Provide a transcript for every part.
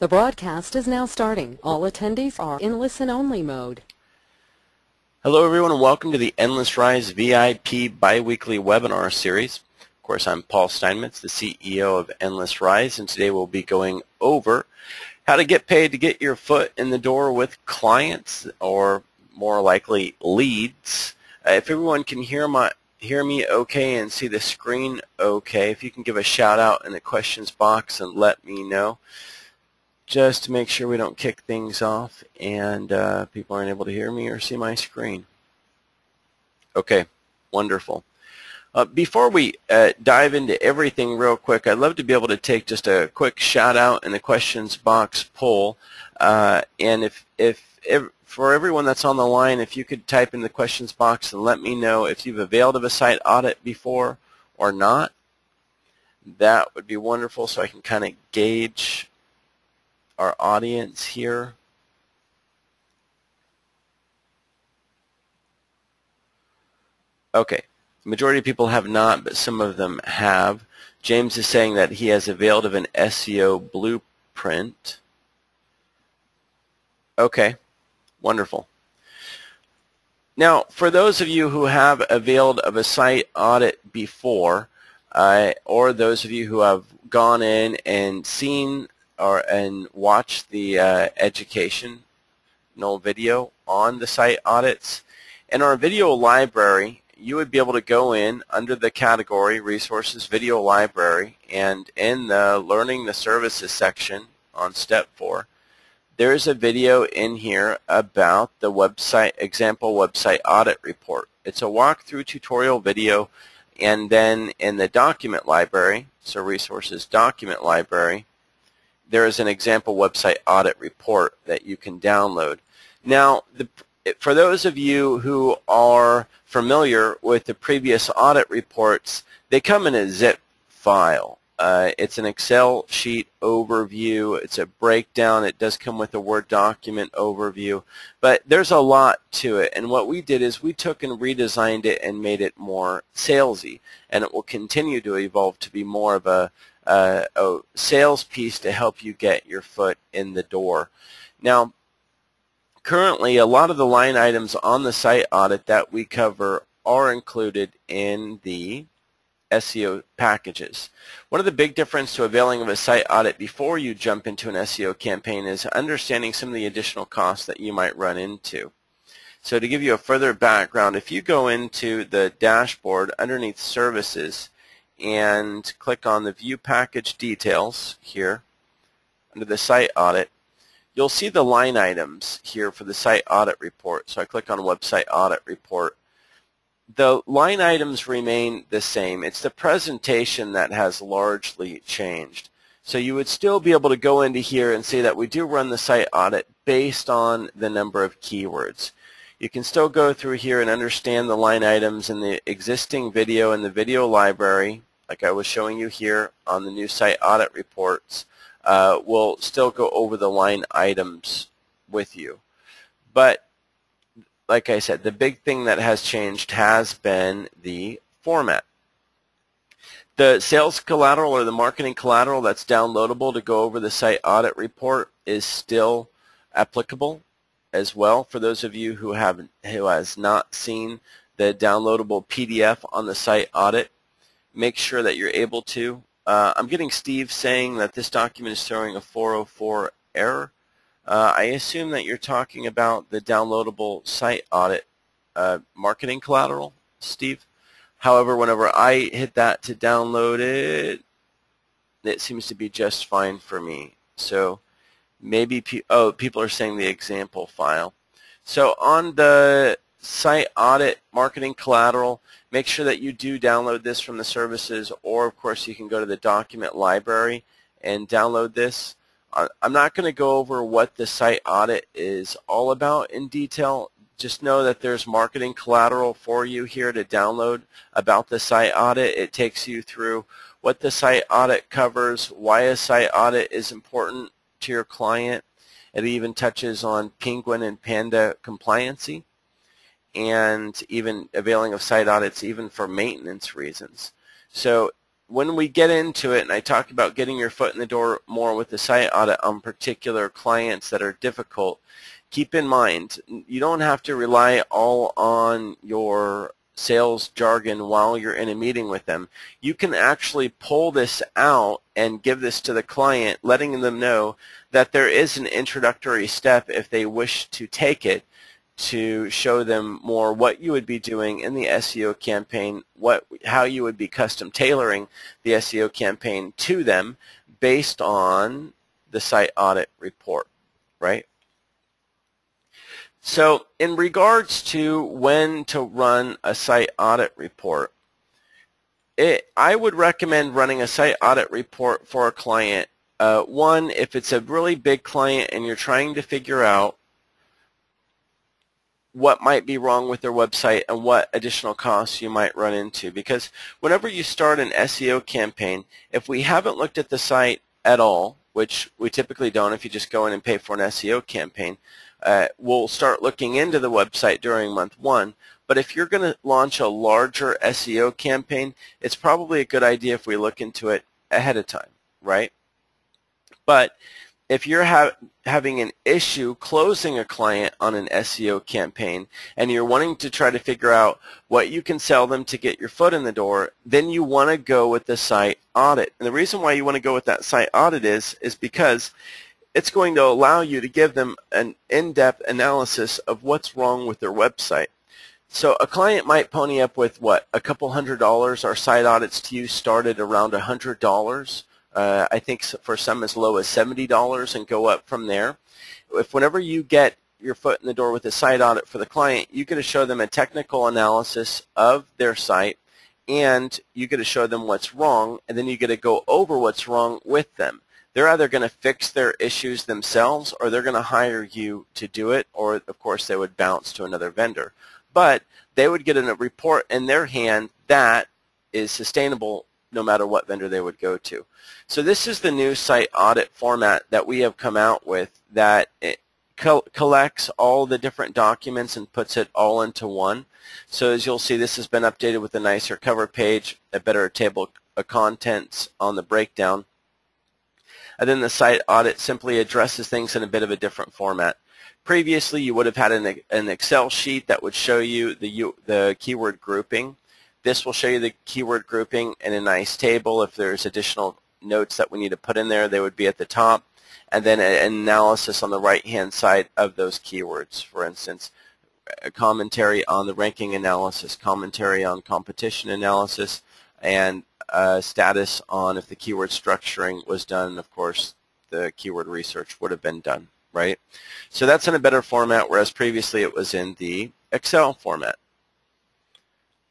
The broadcast is now starting. All attendees are in listen-only mode. Hello everyone and welcome to the Endlessrise VIP biweekly webinar series. Of course, I'm Paul Steinmetz, the CEO of Endlessrise, and today we'll be going over how to get paid to get your foot in the door with clients, or more likely leads. If everyone can hear me okay and see the screen okay, if you can give a shout out in the questions box and let me know, just to make sure we don't kick things off and people aren't able to hear me or see my screen. Okay, wonderful. Before we dive into everything real quick, I'd love to be able to take just a quick shout out in the questions box poll. And if for everyone that's on the line, if you could type in the questions box and let me know if you've availed of a site audit before or not, that would be wonderful, so I can kind of gauge our audience here. Okay, the majority of people have not, but some of them have. James is saying that he has availed of an SEO blueprint. Okay, wonderful. Now, for those of you who have availed of a site audit before, or those of you who have gone in and seen and watched the educational video on the site audits, in our video library, you would be able to go in under the category Resources Video Library, and in the Learning the Services section on Step 4, there's a video in here about the example website audit report. It's a walkthrough tutorial video, and then in the document library, so Resources Document Library, there is an example website audit report that you can download. Now, for those of you who are familiar with the previous audit reports, they come in a zip file. It's an Excel sheet overview. It's a breakdown. It does come with a Word document overview. But there's a lot to it. And what we did is we took and redesigned it and made it more salesy. And it will continue to evolve to be more of a sales piece to help you get your foot in the door. Now, currently, a lot of the line items on the site audit that we cover are included in the SEO packages. One of the big differences to availing of a site audit before you jump into an SEO campaign is understanding some of the additional costs that you might run into. So to give you a further background, if you go into the dashboard underneath Services and click on the View Package Details here under the site audit, you'll see the line items here for the site audit report. So I click on Website Audit Report. The line items remain the same. It's the presentation that has largely changed. So you would still be able to go into here and see that we do run the site audit based on the number of keywords. You can still go through here and understand the line items in the existing video in the video library, like I was showing you here on the new site audit reports. We'll still go over the line items with you. But like I said, the big thing that has changed has been the format. The sales collateral or the marketing collateral that's downloadable to go over the site audit report is still applicable as well. For those of you who has not seen the downloadable PDF on the site audit, make sure that you're able to. I'm getting Steve saying that this document is throwing a 404 error. I assume that you're talking about the downloadable site audit marketing collateral, Steve. However, whenever I hit that to download it, it seems to be just fine for me. So maybe people are saying the example file. So on the site audit marketing collateral, make sure that you do download this from the services, or of course you can go to the document library and download this. I'm not going to go over what the site audit is all about in detail. Just know that there's marketing collateral for you here to download about the site audit. It takes you through what the site audit covers, why a site audit is important to your client. It even touches on Penguin and Panda compliancy, and even availing of site audits even for maintenance reasons. So when we get into it and I talk about getting your foot in the door more with the site audit on particular clients that are difficult, keep in mind you don't have to rely all on your sales jargon while you're in a meeting with them. You can actually pull this out and give this to the client, letting them know that there is an introductory step if they wish to take it, to show them more what you would be doing in the SEO campaign, how you would be custom tailoring the SEO campaign to them based on the site audit report, right? So in regards to when to run a site audit report, I would recommend running a site audit report for a client. One, if it's a really big client and you're trying to figure out what might be wrong with their website and what additional costs you might run into. Because whenever you start an SEO campaign, if we haven't looked at the site at all, which we typically don't if you just go in and pay for an SEO campaign, we'll start looking into the website during month 1. But if you're going to launch a larger SEO campaign, it's probably a good idea if we look into it ahead of time, right? But if you're having an issue closing a client on an SEO campaign and you're wanting to try to figure out what you can sell them to get your foot in the door, then you want to go with the site audit. And the reason why you want to go with that site audit is because it's going to allow you to give them an in-depth analysis of what's wrong with their website. So a client might pony up with, what, a couple $100. Our site audits to you started around $100. I think for some as low as $70 and go up from there. Whenever you get your foot in the door with a site audit for the client, you get to show them a technical analysis of their site, and you get to show them what's wrong, and then you get to go over what's wrong with them. They're either going to fix their issues themselves, or they're going to hire you to do it, or of course they would bounce to another vendor. But they would get a report in their hand that is sustainable no matter what vendor they would go to. So this is the new site audit format that we have come out with, that it collects all the different documents and puts it all into one. So as you'll see, this has been updated with a nicer cover page, a better table of contents on the breakdown. And then the site audit simply addresses things in a bit of a different format. Previously, you would have had an Excel sheet that would show you the keyword grouping. This will show you the keyword grouping in a nice table. If there's additional notes that we need to put in there, they would be at the top. And then an analysis on the right-hand side of those keywords. For instance, a commentary on the ranking analysis, commentary on competition analysis, and status on if the keyword structuring was done. And of course, the keyword research would have been done, right? So that's in a better format, whereas previously it was in the Excel format.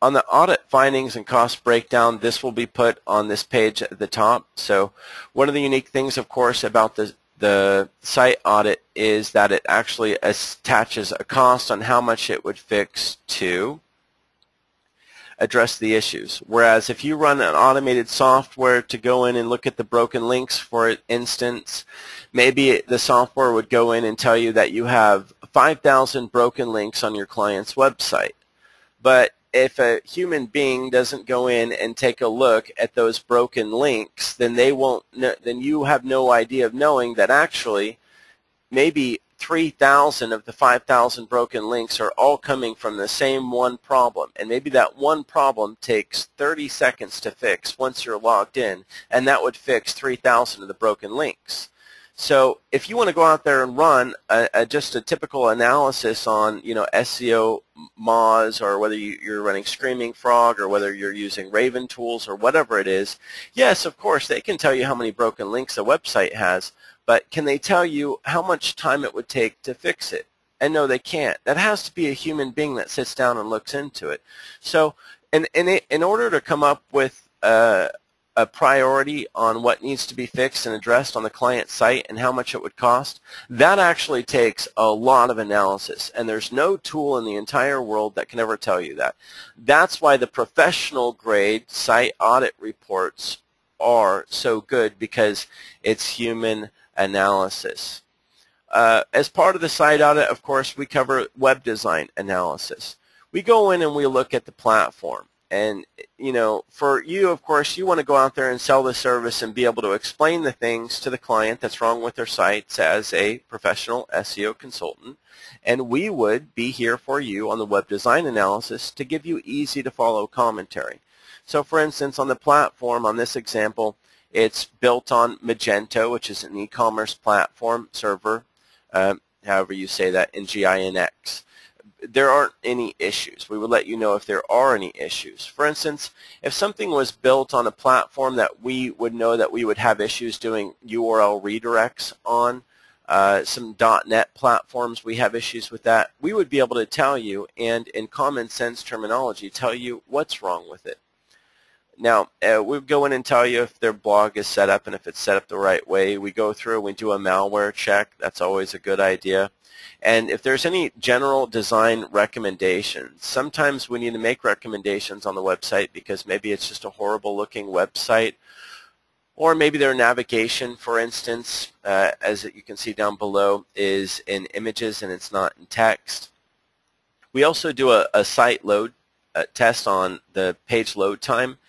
On the audit findings and cost breakdown, this will be put on this page at the top. So one of the unique things, of course, about the site audit is that it actually attaches a cost on how much it would fix to address the issues. Whereas if you run an automated software to go in and look at the broken links, for instance, maybe the software would go in and tell you that you have 5,000 broken links on your client's website. But if a human being doesn't go in and take a look at those broken links, then they won't. Then you have no idea of knowing that actually maybe 3,000 of the 5,000 broken links are all coming from the same one problem, and maybe that one problem takes 30 seconds to fix once you're logged in, and that would fix 3,000 of the broken links. So if you want to go out there and run just a typical analysis on, SEO Moz, or whether you're running Screaming Frog, or whether you're using Raven tools, or whatever it is, yes, of course, they can tell you how many broken links a website has, but can they tell you how much time it would take to fix it? And no, they can't. That has to be a human being that sits down and looks into it. So in order to come up with a priority on what needs to be fixed and addressed on the client site and how much it would cost, that actually takes a lot of analysis, and there's no tool in the entire world that can ever tell you that. That's why the professional grade site audit reports are so good, because it's human analysis. As part of the site audit, of course, we cover web design analysis. We go in and we look at the platform. And you know, for you, of course, you want to go out there and sell the service and be able to explain the things to the client that's wrong with their sites as a professional SEO consultant. And we would be here for you on the web design analysis to give you easy to follow commentary. So for instance, on the platform, on this example, it's built on Magento, which is an e-commerce platform server, however you say that, in GINX. There aren't any issues. We would let you know if there are any issues. For instance, if something was built on a platform that we would know that we would have issues doing URL redirects on, some .NET platforms, we have issues with that, we would be able to tell you, and in common sense terminology, tell you what's wrong with it. Now, we go in and tell you if their blog is set up and if it's set up the right way. We go through and we do a malware check. That's always a good idea. And if there's any general design recommendations, sometimes we need to make recommendations on the website because maybe it's just a horrible looking website, or maybe their navigation, for instance, as you can see down below, is in images and it's not in text. We also do a site load test on the page load time.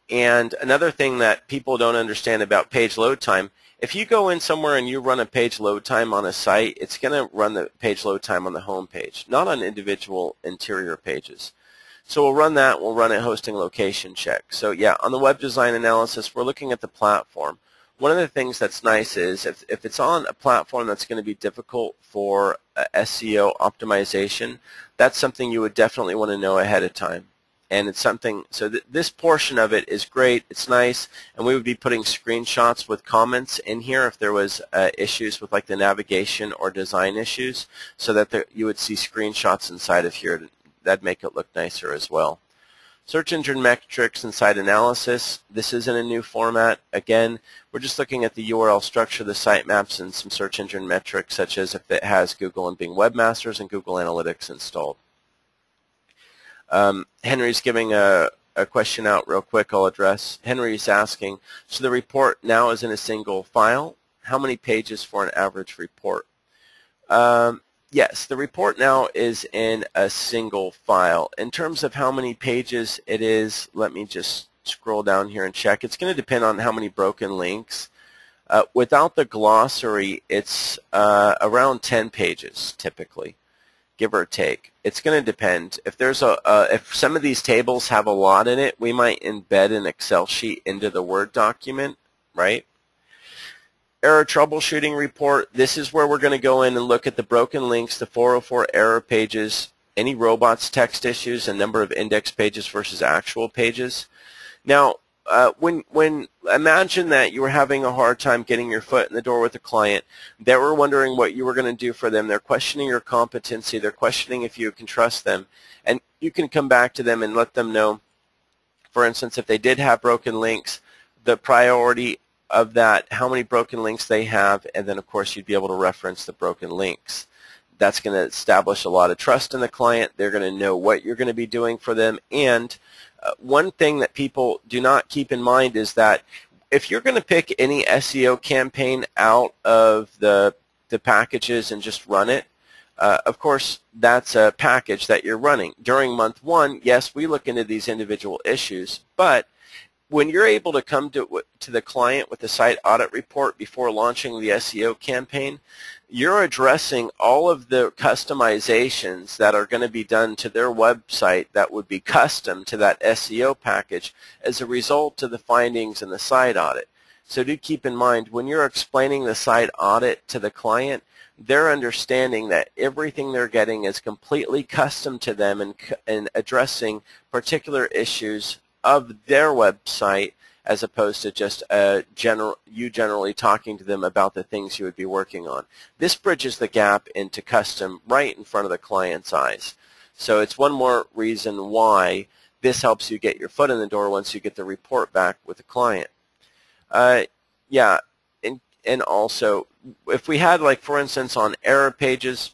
And another thing that people don't understand about page load time, if you go in somewhere and you run a page load time on a site, it's going to run the page load time on the home page, not on individual interior pages. So we'll run that. We'll run a hosting location check. So yeah, on the web design analysis, we're looking at the platform. One of the things that's nice is if it's on a platform that's going to be difficult for SEO optimization, that's something you would definitely want to know ahead of time. And it's something, so this portion of it is great, it's nice, and we would be putting screenshots with comments in here if there was issues with like the navigation or design issues, so that you would see screenshots inside of here. That'd make it look nicer as well. Search engine metrics and site analysis. This is in a new format. Again, we're just looking at the URL structure, the sitemaps, and some search engine metrics, such as if it has Google and Bing Webmasters and Google Analytics installed. Henry's giving a question out real quick I'll address. Henry's asking, so the report now is in a single file. How many pages for an average report? Yes, the report now is in a single file. In terms of how many pages it is, let me just scroll down here and check. It's going to depend on how many broken links. Without the glossary, it's around 10 pages typically, give or take. It's going to depend. If there's if some of these tables have a lot in it, we might embed an Excel sheet into the Word document, right? Error troubleshooting report. This is where we're going to go in and look at the broken links, the 404 error pages, any robots text issues, and number of index pages versus actual pages. Now, imagine that you were having a hard time getting your foot in the door with a client. They were wondering what you were going to do for them. They're questioning your competency. They're questioning if you can trust them. And you can come back to them and let them know, for instance, if they did have broken links, the priority of that, how many broken links they have, and then of course you'd be able to reference the broken links. That's going to establish a lot of trust in the client. They're going to know what you're going to be doing for them. And one thing that people do not keep in mind is that if you're going to pick any SEO campaign out of the packages and just run it, of course that's a package that you're running. During month one, yes, we look into these individual issues, but when you're able to come to the client with a site audit report before launching the SEO campaign, you're addressing all of the customizations that are going to be done to their website that would be custom to that SEO package as a result of the findings in the site audit. So do keep in mind, when you're explaining the site audit to the client, they're understanding that everything they're getting is completely custom to them and addressing particular issues of their website, as opposed to just you generally talking to them about the things you would be working on. This bridges the gap into custom right in front of the client's eyes. So it's one more reason why this helps you get your foot in the door once you get the report back with the client. Yeah, and also if we had, like for instance on error pages,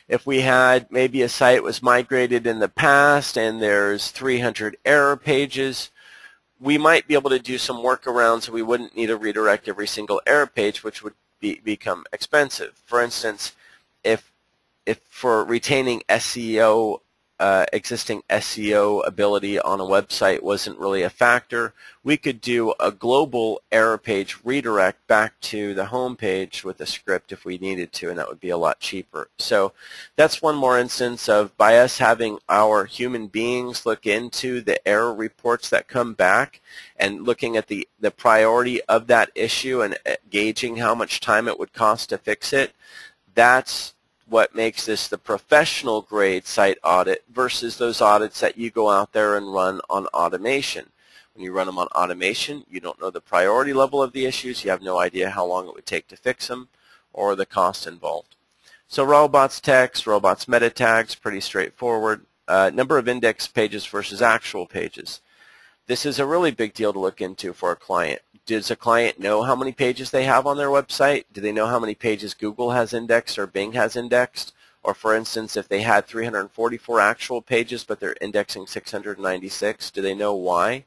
if we had maybe a site was migrated in the past and there's 300 error pages, we might be able to do some workarounds so we wouldn't need to redirect every single error page, which would become expensive. For instance, if for retaining SEO existing SEO ability on a website wasn't really a factor, we could do a global error page redirect back to the home page with a script if we needed to, and that would be a lot cheaper. So that's one more instance of, by us having our human beings look into the error reports that come back and looking at the priority of that issue and gauging how much time it would cost to fix it, that's what makes this the professional grade site audit versus those audits that you go out there and run on automation. When you run them on automation, you don't know the priority level of the issues, you have no idea how long it would take to fix them or the cost involved. So robots text, robots meta tags, pretty straightforward. Number of index pages versus actual pages. This is a really big deal to look into for a client. Does a client know how many pages they have on their website? Do they know how many pages Google has indexed or Bing has indexed? Or for instance, if they had 344 actual pages but they're indexing 696, do they know why?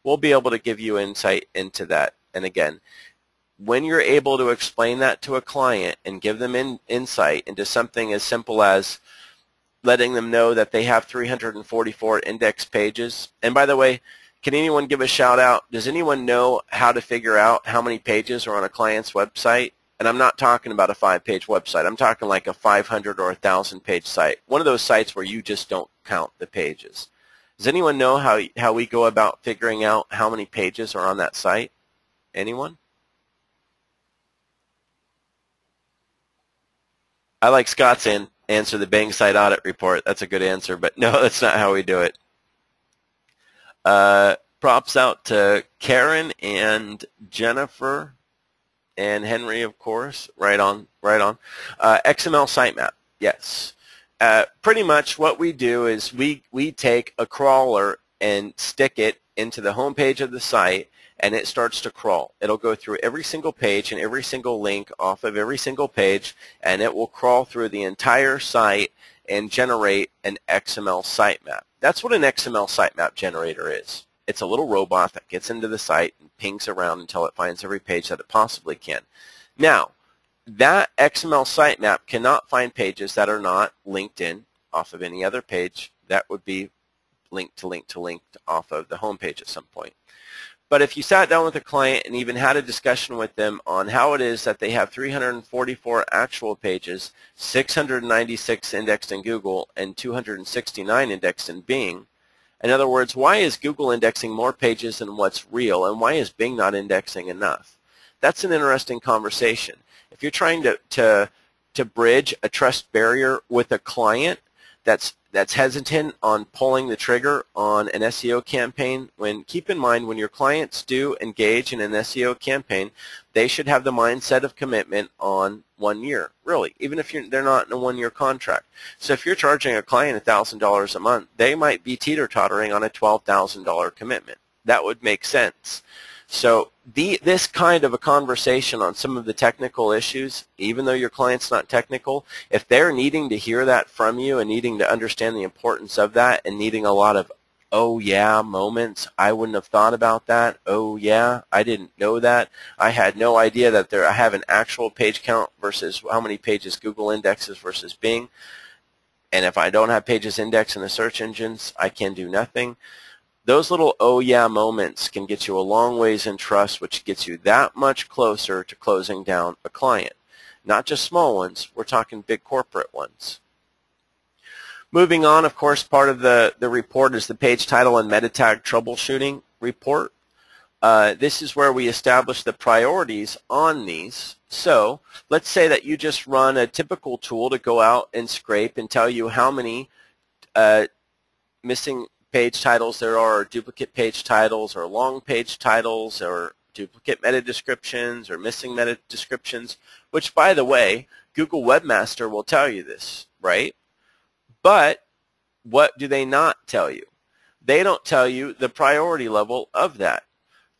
We'll be able to give you insight into that. And again, when you're able to explain that to a client and give them insight into something as simple as letting them know that they have 344 index pages. And by the way, can anyone give a shout out? Does anyone know how to figure out how many pages are on a client's website? And I'm not talking about a 5-page website. I'm talking like a 500 or 1,000-page site. One of those sites where you just don't count the pages. Does anyone know how we go about figuring out how many pages are on that site? Anyone? I like Scott's answer, the Bing site audit report. That's a good answer, but no, that's not how we do it. Props out to Karen and Jennifer and Henry, of course. Right on, right on. XML sitemap, yes. Pretty much what we do is we take a crawler and stick it into the home page of the site, and it starts to crawl. It'll go through every single page and every single link off of every single page, and it will crawl through the entire site and generate an XML sitemap. That's what an XML sitemap generator is. It's a little robot that gets into the site and pings around until it finds every page that it possibly can. Now, that XML sitemap cannot find pages that are not linked in off of any other page. That would be linked off of the home page at some point. But if you sat down with a client and even had a discussion with them on how it is that they have 344 actual pages, 696 indexed in Google, and 269 indexed in Bing, in other words, why is Google indexing more pages than what's real, and why is Bing not indexing enough? That's an interesting conversation. If you're trying to bridge a trust barrier with a client that's hesitant on pulling the trigger on an SEO campaign, keep in mind when your clients do engage in an SEO campaign, they should have the mindset of commitment on 1 year, really, even if they're not in a 1-year contract. So if you're charging a client $1,000 a month, they might be teeter-tottering on a $12,000 commitment. That would make sense. So this kind of a conversation on some of the technical issues, even though your client's not technical, if they're needing to hear that from you and needing to understand the importance of that and needing a lot of, oh yeah moments, I wouldn't have thought about that, oh yeah, I didn't know that, I had no idea that I have an actual page count versus how many pages Google indexes versus Bing, and if I don't have pages indexed in the search engines, I can do nothing. Those little oh yeah moments can get you a long ways in trust, which gets you that much closer to closing down a client. Not just small ones, we're talking big corporate ones. Moving on, of course, part of the report is the page title and meta tag troubleshooting report. This is where we establish the priorities on these. So let's say that you just run a typical tool to go out and scrape and tell you how many missing page titles there are, or duplicate page titles, or long page titles, or duplicate meta descriptions, or missing meta descriptions, which, by the way, Google Webmaster will tell you this, right? But what do they not tell you? They don't tell you the priority level of that.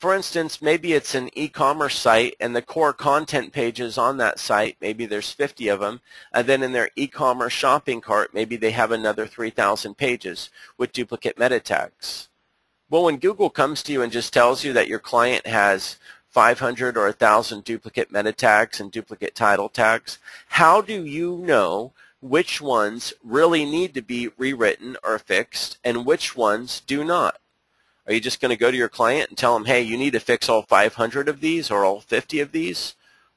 For instance, maybe it's an e-commerce site and the core content pages on that site, maybe there's 50 of them, and then in their e-commerce shopping cart, maybe they have another 3,000 pages with duplicate meta tags. Well, when Google comes to you and just tells you that your client has 500 or 1,000 duplicate meta tags and duplicate title tags, how do you know which ones really need to be rewritten or fixed and which ones do not. Are you just going to go to your client and tell them, hey, you need to fix all 500 of these or all 50 of these?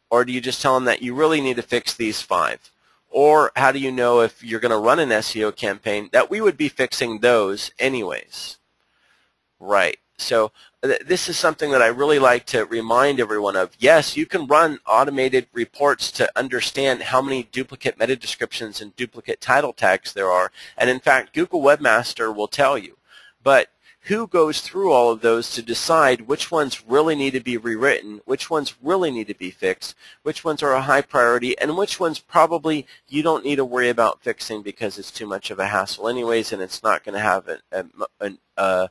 Or do you just tell them that you really need to fix these 5? Or how do you know if you're going to run an SEO campaign that we would be fixing those anyways? Right. So this is something that I really like to remind everyone of. Yes, you can run automated reports to understand how many duplicate meta descriptions and duplicate title tags there are. And in fact, Google Webmaster will tell you. But who goes through all of those to decide which ones really need to be rewritten, which ones really need to be fixed, which ones are a high priority, and which ones probably you don't need to worry about fixing because it's too much of a hassle anyways and it's not going to have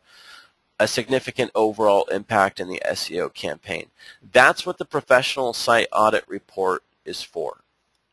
a significant overall impact in the SEO campaign. That's what the professional site audit report is for.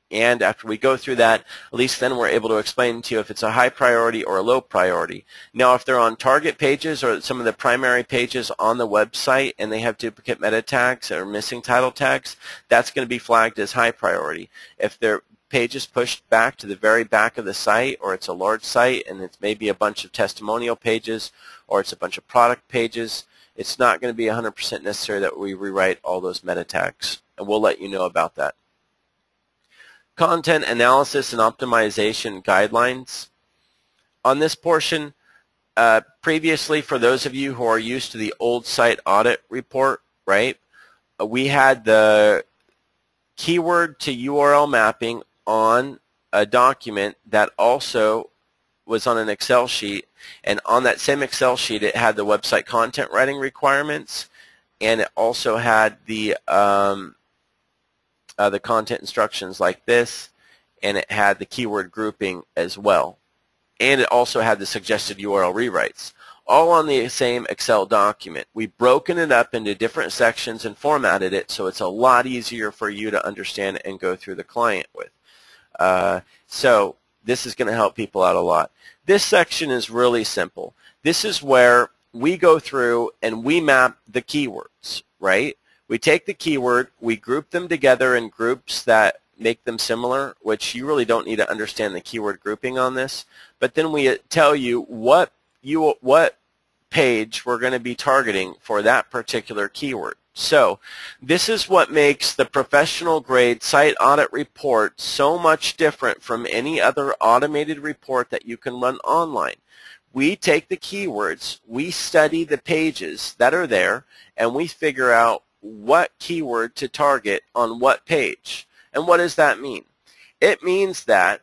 And after we go through that, at least then we're able to explain to you if it's a high priority or a low priority. Now, if they're on target pages or some of the primary pages on the website and they have duplicate meta tags or missing title tags, that's going to be flagged as high priority. If their page is pushed back to the very back of the site, or it's a large site and it's maybe a bunch of testimonial pages or it's a bunch of product pages, it's not going to be 100% necessary that we rewrite all those meta tags, and we'll let you know about that. Content analysis and optimization guidelines. On this portion, previously, for those of you who are used to the old site audit report, right, we had the keyword to URL mapping on a document that also was on an Excel sheet, and on that same Excel sheet it had the website content writing requirements, and it also had the content instructions like this, and it had the keyword grouping as well, and it also had the suggested URL rewrites, all on the same Excel document. We've broken it up into different sections and formatted it so it's a lot easier for you to understand and go through the client with. So this is going to help people out a lot. This section is really simple. This is where we go through and we map the keywords, right? We take the keyword, we group them together in groups that make them similar, which you really don't need to understand the keyword grouping on this, but then we tell you what page we're going to be targeting for that particular keyword. So this is what makes the professional grade site audit report so much different from any other automated report that you can run online. We take the keywords, we study the pages that are there, and we figure out what keyword to target on what page. And what does that mean? It means that